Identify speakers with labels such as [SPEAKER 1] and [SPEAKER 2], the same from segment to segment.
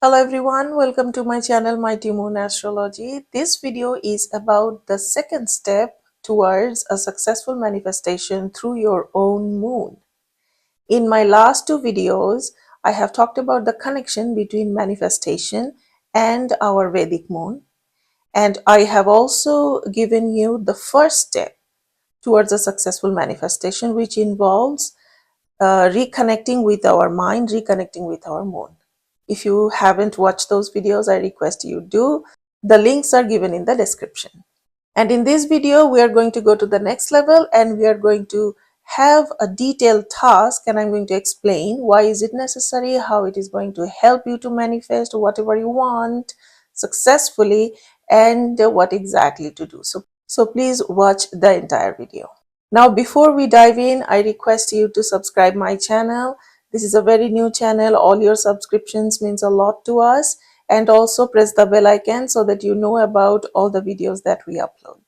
[SPEAKER 1] Hello everyone, welcome to my channel Mighty Moon Astrology. This video is about the second step towards a successful manifestation through your own moon. In my last two videos, I have talked about the connection between manifestation and our Vedic moon. And I have also given you the first step towards a successful manifestation, which involves reconnecting with our mind, reconnecting with our moon. If you haven't watched those videos, I request you do. The links are given in the description. And in this video, we are going to go to the next level and we are going to have a detailed task, and I'm going to explain why is it necessary, how it is going to help you to manifest whatever you want successfully, and what exactly to do. So please watch the entire video. Now, before we dive in, I request you to subscribe my channel. This is a very new channel. All your subscriptions means a lot to us. And also press the bell icon so that you know about all the videos that we upload.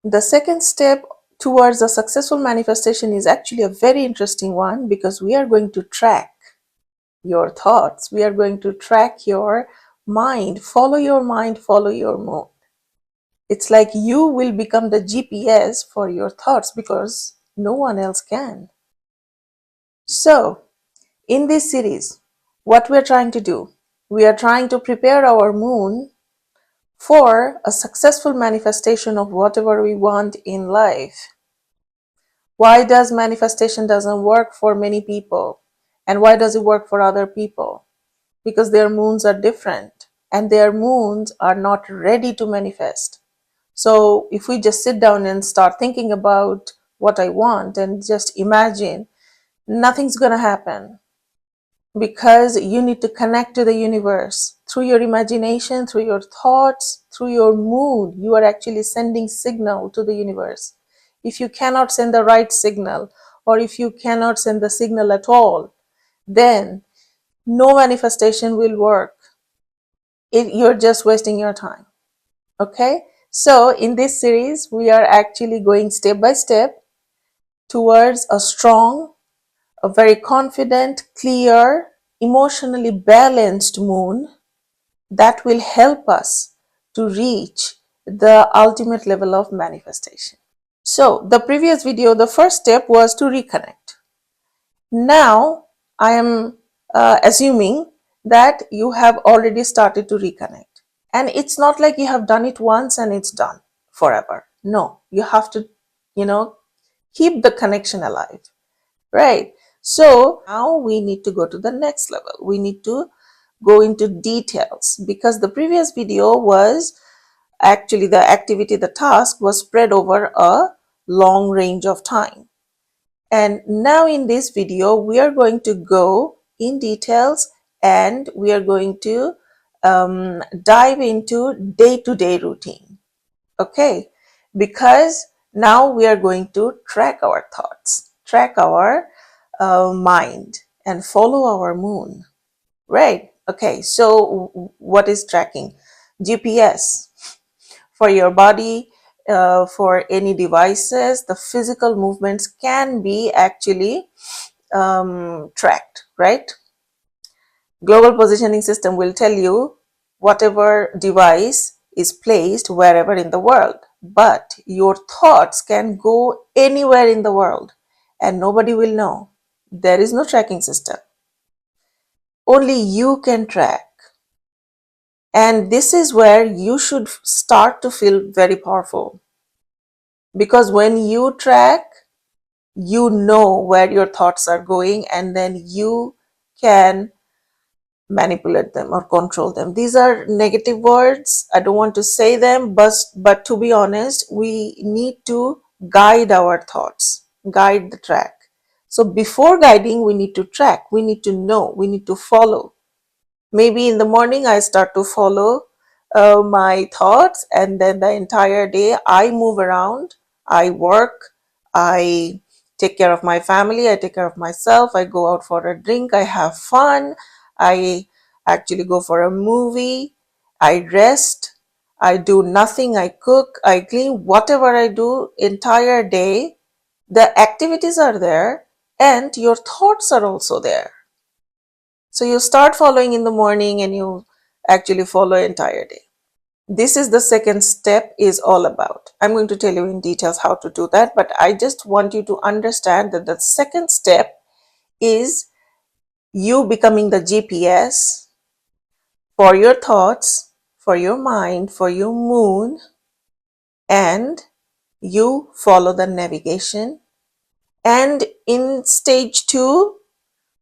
[SPEAKER 1] The second step towards a successful manifestation is actually a very interesting one, because we are going to track your thoughts. We are going to track your mind. Follow your mind, follow your moon. It's like you will become the GPS for your thoughts because no one else can. So, in this series, what we're trying to do, we are trying to prepare our moon for a successful manifestation of whatever we want in life. Why does manifestation doesn't work for many people? And why does it work for other people? Because their moons are different and their moons are not ready to manifest. So if we just sit down and start thinking about what I want and just imagine, nothing's going to happen, because you need to connect to the universe through your imagination, through your thoughts, through your mood. You are actually sending signal to the universe. If you cannot send the right signal, or if you cannot send the signal at all, then no manifestation will work. You're just wasting your time. Okay, so in this series, we are actually going step by step towards a strong, a very confident, clear, emotionally balanced moon that will help us to reach the ultimate level of manifestation. So, the previous video, the first step was to reconnect. Now, I am assuming that you have already started to reconnect. And it's not like you have done it once and it's done forever. No, you have to, keep the connection alive, right? So now we need to go to the next level. We need to go into details, because the previous video was actually the activity, the task was spread over a long range of time. And now in this video, we are going to go in details and we are going to dive into day-to-day routine. Okay, because now we are going to track our thoughts, track our mind, and follow our moon, right? Okay, so what is tracking? GPS for your body, for any devices, the physical movements can be actually tracked, right? Global positioning system will tell you whatever device is placed wherever in the world, but your thoughts can go anywhere in the world and nobody will know. There is no tracking system. Only you can track. And this is where you should start to feel very powerful, because when you track, you know where your thoughts are going and then you can manipulate them or control them. These are negative words. I don't want to say them, but to be honest, we need to guide our thoughts, guide the track. So before guiding, we need to track, we need to know, we need to follow. Maybe in the morning, I start to follow my thoughts, and then the entire day I move around, I work, I take care of my family, I take care of myself, I go out for a drink, I have fun, I actually go for a movie, I rest, I do nothing, I cook, I clean, whatever I do entire day, the activities are there and your thoughts are also there. So you start following in the morning and you actually follow entire day. This is the second step is all about. I'm going to tell you in details how to do that, but I just want you to understand that the second step is you becoming the GPS for your thoughts, for your mind, for your moon, and you follow the navigation. And in stage 2,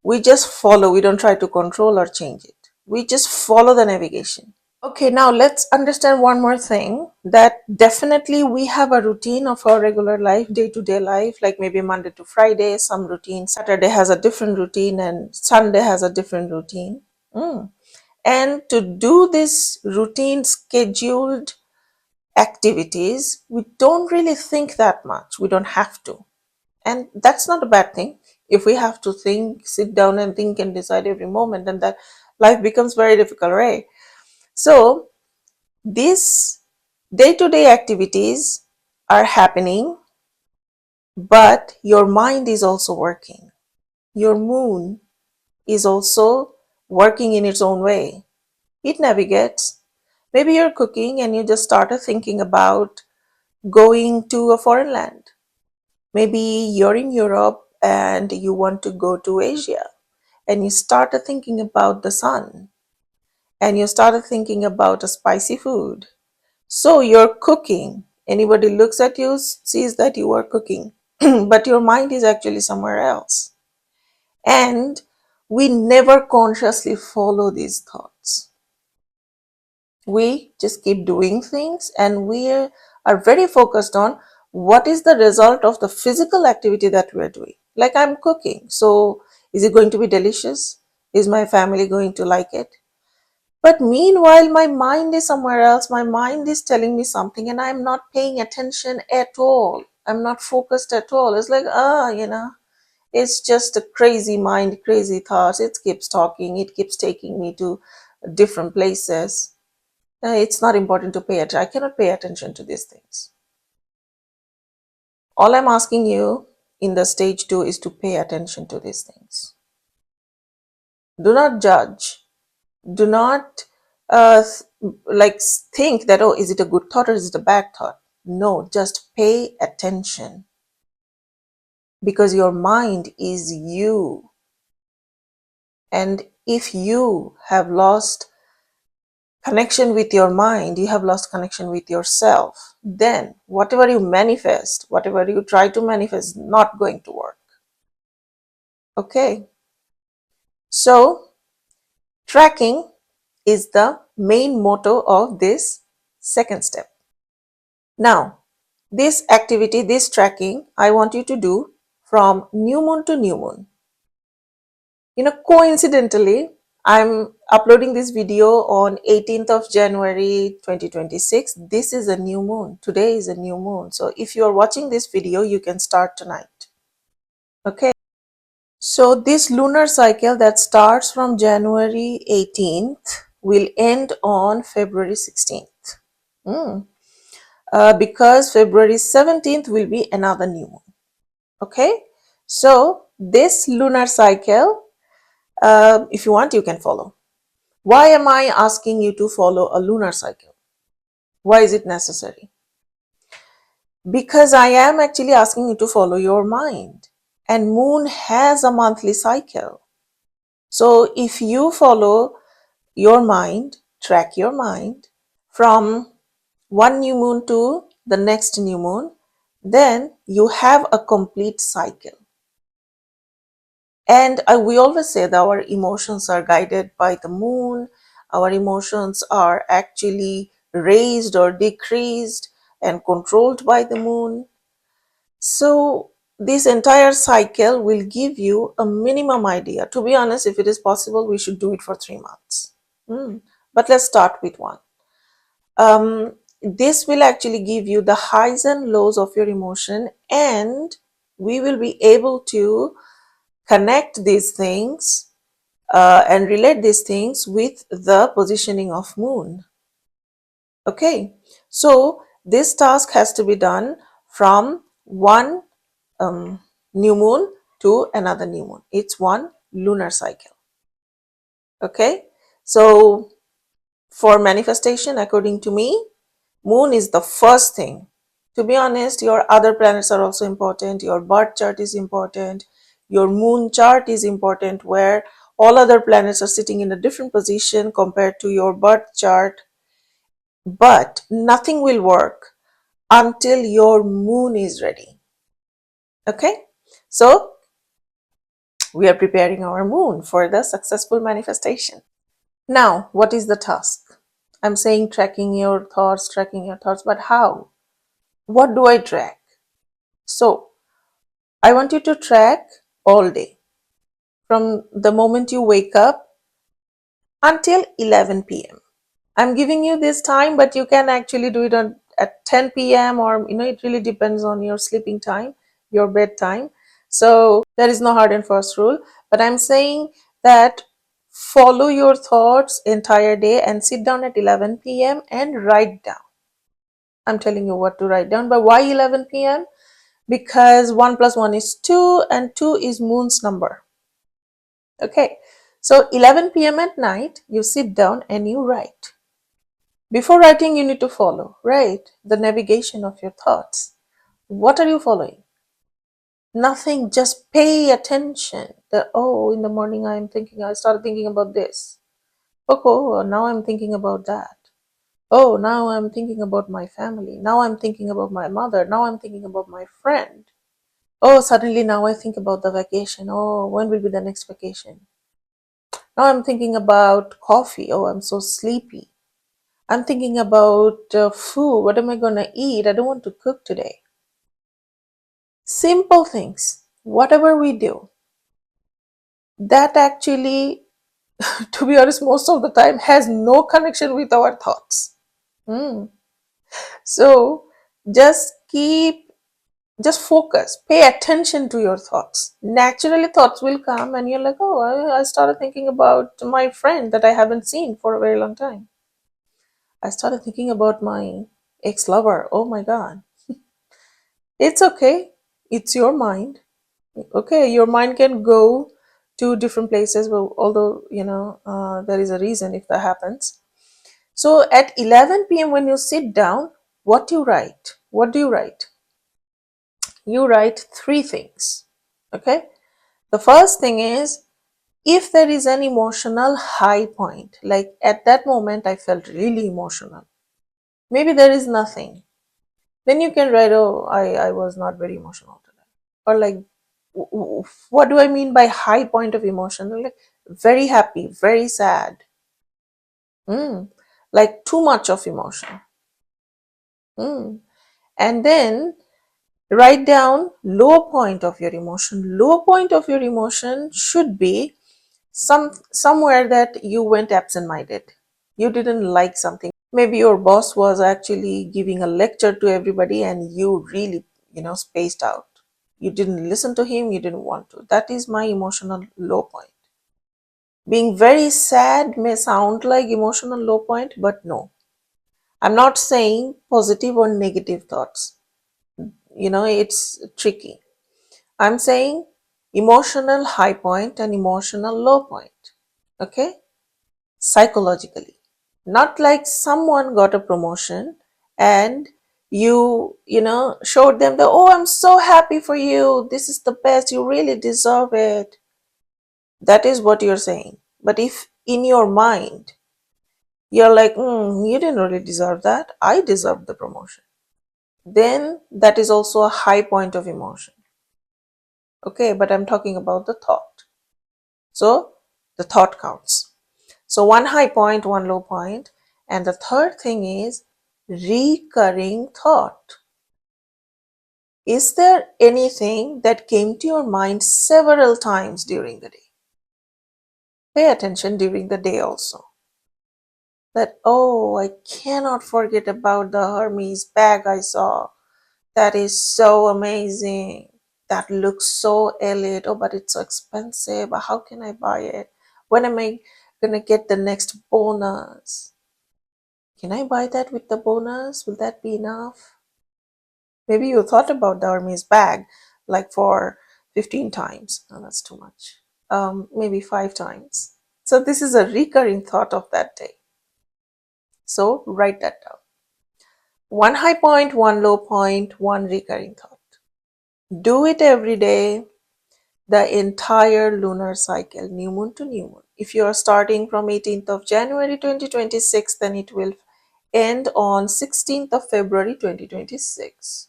[SPEAKER 1] we just follow. We don't try to control or change it. We just follow the navigation. Okay, now let's understand one more thing, that definitely we have a routine of our regular life, day-to-day life, like maybe Monday to Friday, some routine. Saturday has a different routine and Sunday has a different routine. And to do this routine scheduled activities, we don't really think that much. We don't have to. And that's not a bad thing. If we have to think, sit down and think and decide every moment, then that life becomes very difficult, right? So these day-to-day activities are happening, but your mind is also working. Your moon is also working in its own way. It navigates. Maybe you're cooking and you just started thinking about going to a foreign land. Maybe you're in Europe and you want to go to Asia, and you started thinking about the sun, and you started thinking about a spicy food. So you're cooking. Anybody looks at you, sees that you are cooking, but your mind is actually somewhere else. And we never consciously follow these thoughts. We just keep doing things and we are very focused on what is the result of the physical activity that we're doing. Like I'm cooking. So is it going to be delicious? Is my family going to like it? But meanwhile, my mind is somewhere else. My mind is telling me something and I'm not paying attention at all. I'm not focused at all. It's like, it's just a crazy mind, crazy thoughts. It keeps talking. It keeps taking me to different places. It's not important to pay attention. I cannot pay attention to these things. All I'm asking you in the stage 2 is to pay attention to these things. Do not judge. Do not think that, oh, is it a good thought or is it a bad thought? No, just pay attention, because your mind is you. And if you have lost connection with your mind, you have lost connection with yourself, then whatever you manifest, whatever you try to manifest, is not going to work. Okay, so tracking is the main motto of this second step. Now, this activity, this tracking, I want you to do from new moon to new moon. Coincidentally, I'm uploading this video on 18th of January 2026. This is a new moon. Today is a new moon. So if you are watching this video, you can start tonight. Okay. So this lunar cycle that starts from January 18th will end on February 16th. Because February 17th will be another new moon. Okay. So this lunar cycle, if you want, you can follow. Why am I asking you to follow a lunar cycle? Why is it necessary? Because I am actually asking you to follow your mind. And moon has a monthly cycle. So if you follow your mind, track your mind from one new moon to the next new moon, then you have a complete cycle. And we always say that our emotions are guided by the moon. Our emotions are actually raised or decreased and controlled by the moon. So this entire cycle will give you a minimum idea. To be honest, if it is possible, we should do it for 3 months. But let's start with one. This will actually give you the highs and lows of your emotion, and we will be able to connect these things and relate these things with the positioning of moon. Okay, so this task has to be done from one new moon to another new moon. It's one lunar cycle. Okay, so for manifestation, according to me, moon is the first thing. To be honest, your other planets are also important. Your birth chart is important. Your moon chart is important, where all other planets are sitting in a different position compared to your birth chart. But nothing will work until your moon is ready. Okay, so we are preparing our moon for the successful manifestation. Now, what is the task? I'm saying tracking your thoughts, but how? What do I track? So, I want you to track all day from the moment you wake up until 11 p.m. I'm giving you this time, but you can actually do it at 10 p.m. or, it really depends on your sleeping time, your bedtime. So there is no hard and fast rule, but I'm saying that follow your thoughts entire day and sit down at 11 p.m. and write down. I'm telling you what to write down, but why 11 p.m.? Because 1 plus 1 is 2 and 2 is moon's number. Okay, so 11 p.m. at night, you sit down and you write. Before writing, you need to follow, right? The navigation of your thoughts. What are you following? Nothing, just pay attention. In the morning I started thinking about this. Okay, now I'm thinking about that. Oh, now I'm thinking about my family. Now I'm thinking about my mother. Now I'm thinking about my friend. Oh, suddenly now I think about the vacation. Oh, when will be the next vacation? Now I'm thinking about coffee. Oh, I'm so sleepy. I'm thinking about food. What am I going to eat? I don't want to cook today. Simple things, whatever we do, that actually, to be honest, most of the time has no connection with our thoughts. Mm. So just just focus, pay attention to your thoughts. Naturally, thoughts will come, and you're like, oh, I started thinking about my friend that I haven't seen for a very long time. I started thinking about my ex lover. Oh my God. It's okay. It's your mind. Okay, your mind can go to different places, but although, there is a reason if that happens. So at 11 p.m., when you sit down, what you write? What do you write? You write three things. Okay. The first thing is, if there is an emotional high point, like at that moment I felt really emotional, maybe there is nothing, then you can write, oh, I was not very emotional today. Or like, what do I mean by high point of emotion? Like very happy, very sad. Like too much of emotion. And then write down low point of your emotion. Low point of your emotion should be somewhere that you went absent-minded. You didn't like something. Maybe your boss was actually giving a lecture to everybody and you really, spaced out. You didn't listen to him, you didn't want to. That is my emotional low point. Being very sad may sound like emotional low point, but no. I'm not saying positive or negative thoughts. It's tricky. I'm saying emotional high point and emotional low point. Okay? Psychologically. Not like someone got a promotion and you showed them that, oh, I'm so happy for you. This is the best. You really deserve it. That is what you're saying. But if in your mind, you're like, you didn't really deserve that. I deserve the promotion. Then that is also a high point of emotion. Okay, but I'm talking about the thought. So the thought counts. So one high point, one low point. And the third thing is recurring thought. Is there anything that came to your mind several times during the day? Pay attention during the day also. That, oh, I cannot forget about the Hermes bag I saw. That is so amazing. That looks so elite. Oh, but it's so expensive. How can I buy it? When am I gonna get the next bonus? Can I buy that with the bonus? Will that be enough? Maybe you thought about the Hermes bag like for 15 times. No, that's too much. Maybe 5 times. So this is a recurring thought of that day. So write that down. One high point, one low point, one recurring thought. Do it every day, the entire lunar cycle, new moon to new moon. If you are starting from 18th of January 2026, then it will end on 16th of February 2026.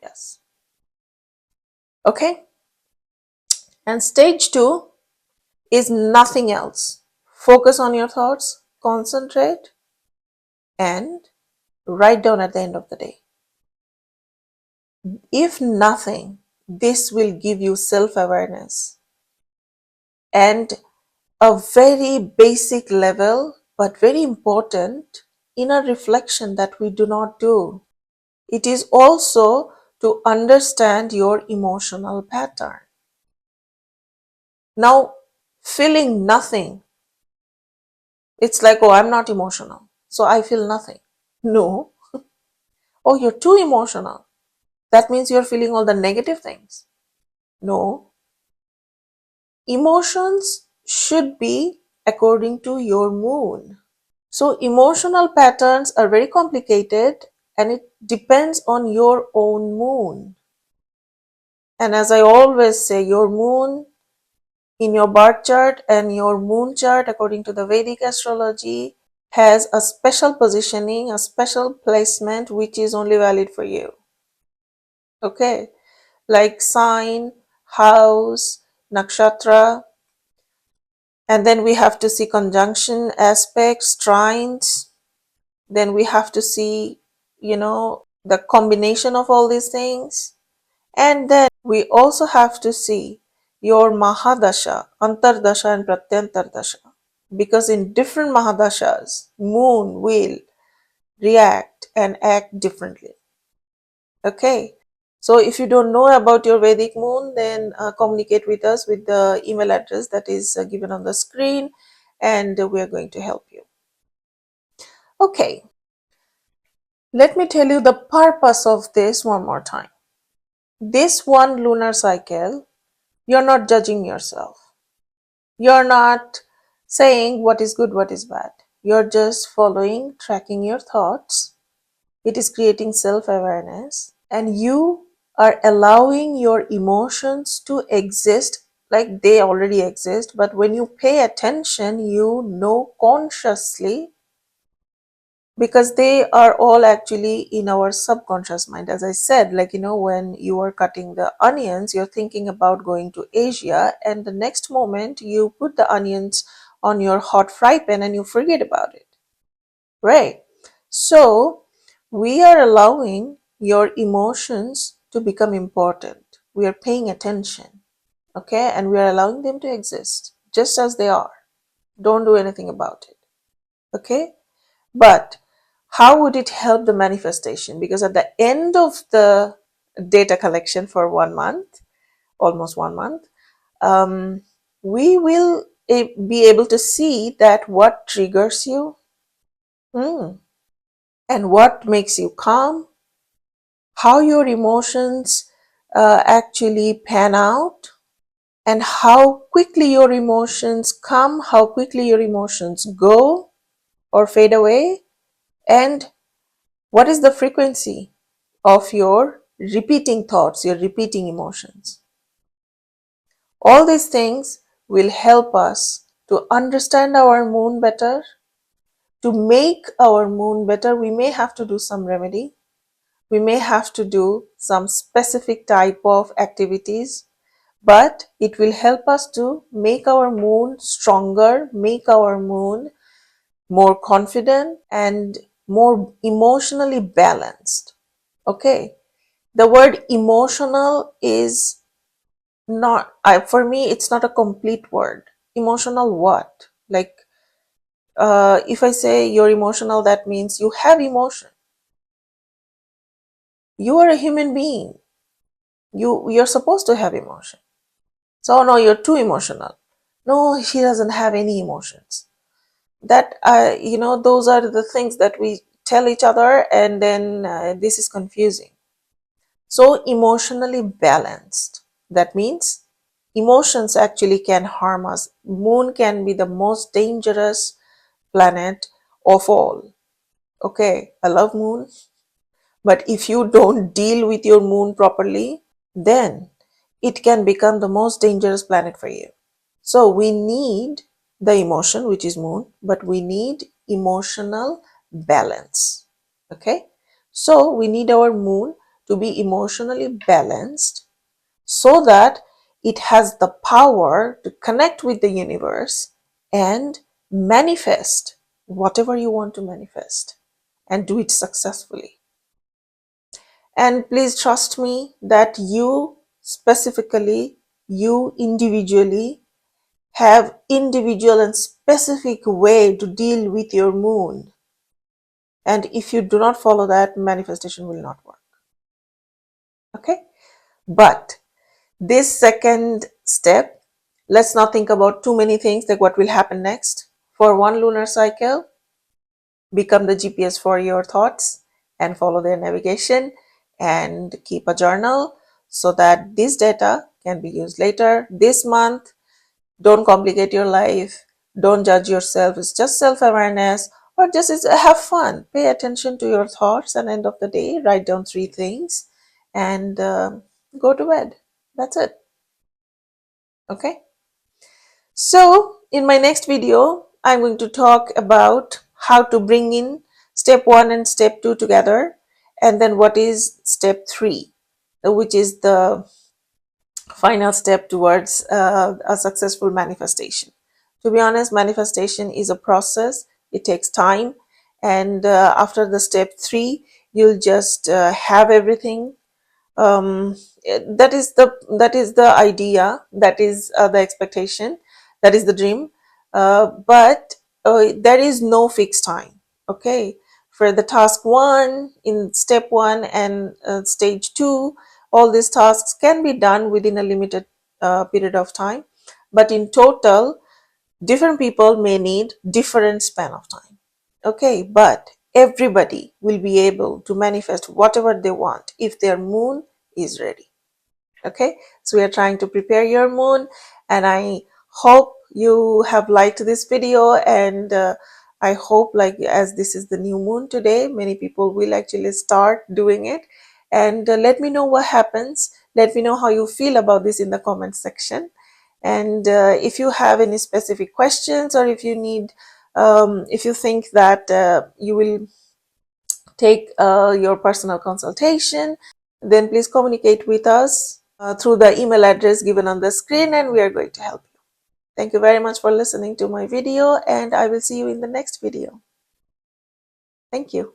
[SPEAKER 1] Yes. Okay. And stage 2 is nothing else. Focus on your thoughts, concentrate, and write down at the end of the day. If nothing, this will give you self-awareness and a very basic level, but very important inner reflection that we do not do. It is also to understand your emotional pattern. Now, feeling nothing, it's like, oh, I'm not emotional, so I feel nothing. No. Oh, you're too emotional. That means you're feeling all the negative things. No. Emotions should be according to your moon. So emotional patterns are very complicated and it depends on your own moon. And as I always say, your moon in your birth chart and your moon chart according to the Vedic astrology has a special positioning, a special placement which is only valid for you. Okay, like sign, house, nakshatra, and then we have to see conjunction aspects, trines, then we have to see, the combination of all these things. And then we also have to see your Mahadasha, Antardasha and Pratyantardasha. Because in different Mahadashas, moon will react and act differently. Okay. So if you don't know about your Vedic moon, then communicate with us with the email address that is given on the screen and we are going to help you. Okay. Let me tell you the purpose of this one more time. This one lunar cycle, you're not judging yourself. You're not saying what is good, what is bad. You're just following, tracking your thoughts. It is creating self-awareness and you are allowing your emotions to exist like they already exist. But when you pay attention, you know consciously because they are all actually in our subconscious mind. As I said, like, when you are cutting the onions, you're thinking about going to Asia, and the next moment you put the onions on your hot fry pan and you forget about it, right? So we are allowing your emotions to become important. We are paying attention, okay? And we are allowing them to exist just as they are. Don't do anything about it, okay? But how would it help the manifestation? Because at the end of the data collection for 1 month, almost 1 month, we will be able to see that what triggers you and what makes you calm, how your emotions actually pan out, and how quickly your emotions come, how quickly your emotions go or fade away, and what is the frequency of your repeating thoughts, your repeating emotions. All these things will help us to understand our moon better. To make our moon better, we may have to do some remedy. We may have to do some specific type of activities, but it will help us to make our moon stronger, make our moon more confident and more emotionally balanced. Okay. The word emotional is not, for me, it's not a complete word. Emotional what? Like, if I say you're emotional, that means you have emotion. You are a human being. You're supposed to have emotion. So, oh, no, you're too emotional. No, she doesn't have any emotions. That, those are the things that we tell each other, and then this is confusing. So, emotionally balanced. That means Emotions actually can harm us. Moon can be the most dangerous planet of all. Okay, I love moon, but if you don't deal with your moon properly, then it can become the most dangerous planet for you. So we need the emotion, which is moon, but we need emotional balance. Okay, so we need our moon to be emotionally balanced so that it has the power to connect with the universe and manifest whatever you want to manifest and do it successfully. And please trust me that you specifically, you individually have individual and specific way to deal with your moon. And if you do not follow that, manifestation will not work. Okay? But this second step, let's not think about too many things like what will happen next. For one lunar cycle, become the GPS for your thoughts and follow their navigation and keep a journal so that this data can be used later. This month, don't complicate your life. Don't judge yourself. It's just self-awareness or just have fun. Pay attention to your thoughts and end of the day, write down 3 things and go to bed. That's it. Okay. So in my next video, I'm going to talk about how to bring in step 1 and step 2 together, and then what is step 3, which is the final step towards a successful manifestation. To be honest, manifestation is a process. It takes time, and after the step 3, you'll just have everything. That is the idea, that is the expectation, that is the dream, but there is no fixed time. Okay, for the task 1 in step 1 and stage 2, all these tasks can be done within a limited period of time, but in total different people may need different span of time. Okay, but everybody will be able to manifest whatever they want if their moon is ready. Okay, so we are trying to prepare your moon, and I hope you have liked this video, and I hope, like, as this is the new moon today, many people will actually start doing it. And let me know what happens. Let me know how you feel about this in the comment section. And if you have any specific questions, or if you need if you think that you will take your personal consultation, then please communicate with us through the email address given on the screen, and we are going to help you. Thank you very much for listening to my video, and I will see you in the next video. Thank you.